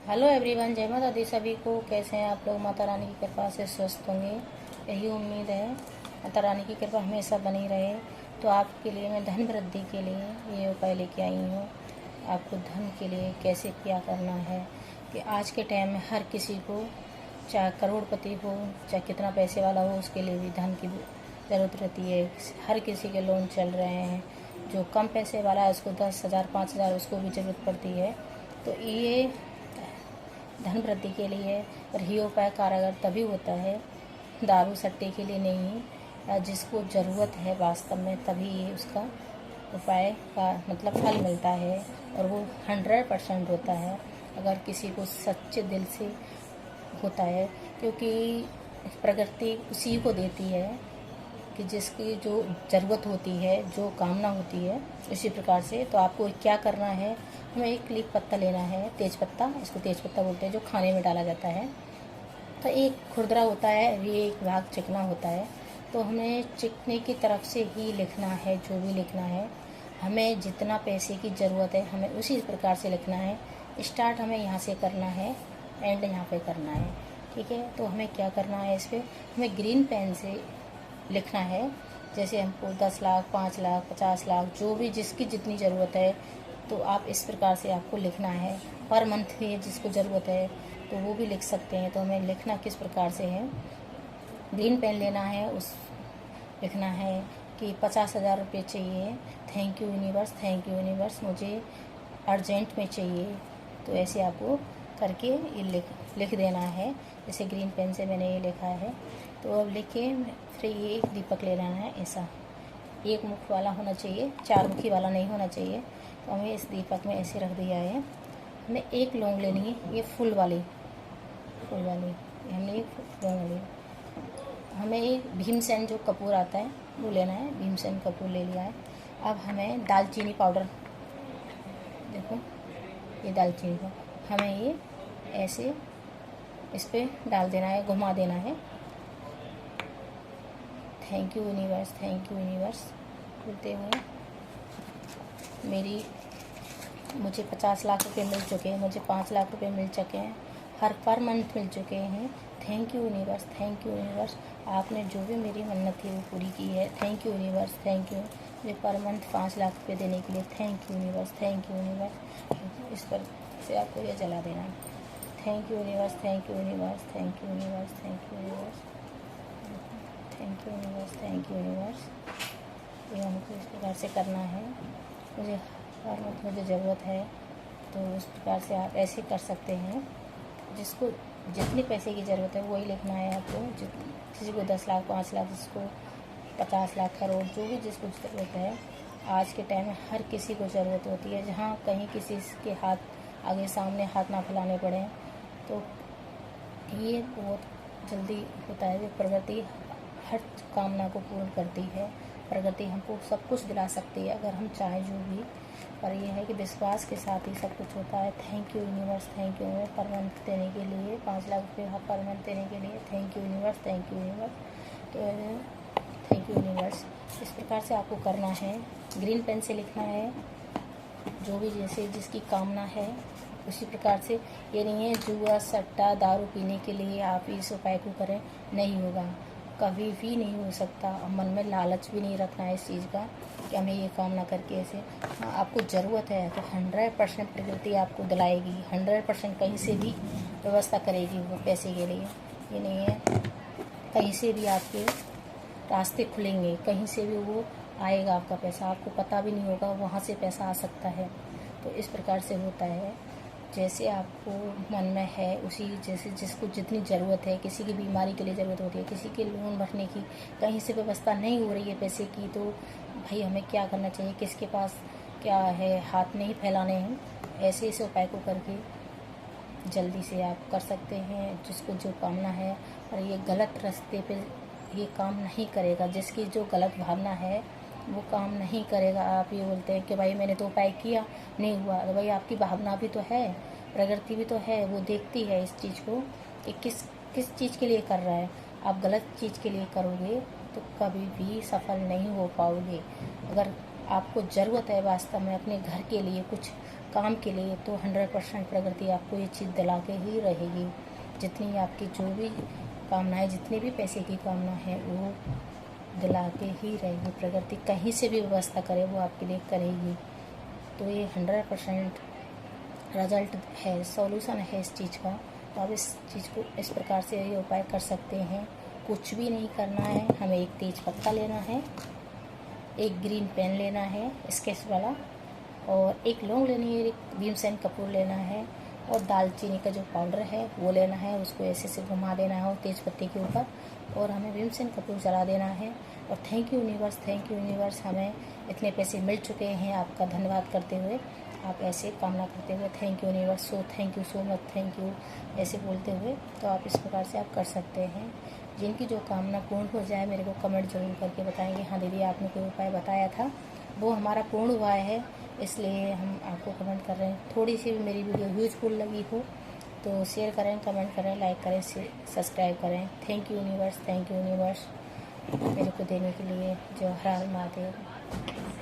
Hello everyone, जय माता दी सभी को। कैसे हैं आप लोग? माता रानी की कृपा से स्वस्थ होंगे, यही उम्मीद है। माता रानी की कृपा हमेशा बनी रहे। तो आपके लिए मैं धन वृद्धि के लिए ये उपाय लेके आई हूँ। आपको धन के लिए कैसे क्या करना है कि आज के टाइम में हर किसी को, चाहे करोड़पति हो चाहे कितना पैसे वाला हो, उसके लिए भी धन की ज़रूरत रहती है। हर किसी के लोन चल रहे हैं। जो कम पैसे वाला है उसको 10,000 5,000 उसको भी ज़रूरत पड़ती है। तो ये धन वृद्धि के लिए और ये उपाय कारगर तभी होता है, दारू सट्टे के लिए नहीं। जिसको ज़रूरत है वास्तव में तभी ये उसका उपाय का मतलब फल मिलता है, और वो 100% होता है अगर किसी को सच्चे दिल से होता है। क्योंकि प्रकृति उसी को देती है कि जिसकी जो ज़रूरत होती है, जो कामना होती है, इसी प्रकार से। तो आपको क्या करना है, हमें एक लीफ पत्ता लेना है, तेज पत्ता, इसको तेज पत्ता बोलते हैं, जो खाने में डाला जाता है। तो एक खुरदरा होता है, ये एक भाग चिकना होता है। तो हमें चिकने की तरफ से ही लिखना है, जो भी लिखना है। हमें जितना पैसे की ज़रूरत है हमें उसी प्रकार से लिखना है। स्टार्ट हमें यहाँ से करना है, एंड यहाँ पे करना है, ठीक है। तो हमें क्या करना है, इस पर हमें ग्रीन पेन से लिखना है। जैसे हमको 10 लाख 5 लाख 50 लाख जो भी जिसकी जितनी ज़रूरत है, तो आप इस प्रकार से आपको लिखना है। पर मंथ में जिसको ज़रूरत है तो वो भी लिख सकते हैं। तो हमें लिखना किस प्रकार से है, ग्रीन पेन लेना है, उस लिखना है कि 50,000 रुपये चाहिए, thank you universe, thank you universe, मुझे अर्जेंट में चाहिए। तो ऐसे आपको करके ये लिख देना है। जैसे ग्रीन पेन से मैंने ये लिखा है। तो अब लिख के फिर ये दीपक ले लेना है। ऐसा एक मुख वाला होना चाहिए, चार मुखी वाला नहीं होना चाहिए। तो हमें इस दीपक में ऐसे रख दिया है। हमें एक लौंग लेनी है, ये फूल वाली हमने एक लौंग ली। हमें एक भीमसेन जो कपूर आता है वो लेना है, भीमसेन कपूर ले लिया है। अब हमें दालचीनी पाउडर, देखो ये दालचीनी का, हमें ये ऐसे इस पर डाल देना है, घुमा देना है। Thank you universe, thank you universe बोलते हुए मुझे 50 लाख रुपए मिल चुके हैं, मुझे 5 लाख रुपए मिल चुके हैं, हर पर मंथ मिल चुके हैं। Thank you universe, thank you universe, आपने जो भी मेरी मन्नत थी वो पूरी की है। Thank you universe, thank you, मुझे पर मंथ 5 लाख रुपए देने के लिए thank you universe, thank you universe. इस पर से आपको यह जला देना है। Thank you universe, thank you universe, thank you universe, thank you universe, thank you universe, thank you universe. ये हमको इस प्रकार से करना है। मुझे हर वक्त मुझे ज़रूरत है, तो उस प्रकार से आप ऐसे कर सकते हैं। जिसको जितने पैसे की ज़रूरत है वही लिखना है आपको। किसी को 10 लाख 5 लाख, जिसको 50 लाख करोड़, जो भी जिसको ज़रूरत है। आज के टाइम में हर किसी को ज़रूरत होती है, जहाँ कहीं किसी के हाथ आगे सामने हाथ ना फैलाने पड़े। तो ये बहुत जल्दी होता है। जो प्रगति हर कामना को पूर्ण करती है, प्रगति हमको सब कुछ दिला सकती है अगर हम चाहें जो भी। पर यह है कि विश्वास के साथ ही सब कुछ होता है। Thank you universe, thank you universe, per month देने के लिए 5 लाख रुपये पर मंथ देने के लिए thank you universe, thank you universe. तो थैंक यू यूनिवर्स, इस प्रकार से आपको करना है। ग्रीन पेन से लिखना है, जो भी जैसे जिसकी कामना है उसी प्रकार से। ये नहीं है जुआ सट्टा दारू पीने के लिए आप इस उपाय को करें, नहीं होगा, कभी भी नहीं हो सकता। मन में लालच भी नहीं रखना है इस चीज़ का कि हमें ये कामना करके ऐसे। हाँ, आपको ज़रूरत है तो 100% प्रकृति आपको दिलाएगी, 100% कहीं से भी व्यवस्था करेगी वो पैसे के लिए। ये नहीं है कहीं से भी आपके रास्ते खुलेंगे, कहीं से भी वो आएगा आपका पैसा, आपको पता भी नहीं होगा वहाँ से पैसा आ सकता है। तो इस प्रकार से होता है, जैसे आपको मन में है उसी जैसे जिसको जितनी ज़रूरत है। किसी की बीमारी के लिए ज़रूरत होती है, किसी के लोन भरने की कहीं से व्यवस्था नहीं हो रही है पैसे की, तो भाई हमें क्या करना चाहिए, किसके पास क्या है, हाथ नहीं फैलाने हैं। ऐसे इस उपाय को करके जल्दी से आप कर सकते हैं जिसको जो कामना है। और ये गलत रास्ते पे ये काम नहीं करेगा, जिसकी जो गलत भावना है वो काम नहीं करेगा। आप ये बोलते हैं कि भाई मैंने तो उपाय किया नहीं हुआ, तो भाई आपकी भावना भी तो है, प्रकृति भी तो है, वो देखती है इस चीज़ को कि किस चीज़ के लिए कर रहा है। आप गलत चीज़ के लिए करोगे तो कभी भी सफल नहीं हो पाओगे। अगर आपको ज़रूरत है वास्तव में अपने घर के लिए कुछ काम के लिए, तो 100% प्रकृति आपको ये चीज़ दिला के ही रहेगी। जितनी आपकी जो भी कामना है, जितने भी पैसे की कामना है, वो दिला के ही रहेगी प्रकृति। कहीं से भी व्यवस्था करे वो आपके लिए करेगी। तो ये 100% रिजल्ट है, सॉल्यूशन है इस चीज़ का। तो आप इस चीज़ को इस प्रकार से ये उपाय कर सकते हैं। कुछ भी नहीं करना है, हमें एक तेज पत्ता लेना है, एक ग्रीन पेन लेना है स्केच वाला, और एक लौंग लेनी है, एक भीमसेन कपूर लेना है, और दालचीनी का जो पाउडर है वो लेना है। उसको ऐसे से घुमा देना है और तेज पत्ते के ऊपर, और हमें भीमसेन कपूर जला देना है। और thank you universe, thank you universe, हमें इतने पैसे मिल चुके हैं, आपका धन्यवाद करते हुए, आप ऐसे कामना करते हुए, thank you universe, so thank you so much, thank you, ऐसे बोलते हुए। तो आप इस प्रकार से आप कर सकते हैं। जिनकी जो कामना पूर्ण हो जाए मेरे को कमेंट जरूर करके बताएंगे, हाँ दीदी आपने कोई उपाय बताया था वो हमारा पूर्ण हुआ है, इसलिए हम आपको कमेंट कर रहे हैं। थोड़ी सी भी मेरी वीडियो यूजफुल लगी हो तो शेयर करें, कमेंट करें, लाइक करें, सब्सक्राइब करें। Thank you universe, thank you universe मेरे को देने के लिए। जो हर हर महादेव।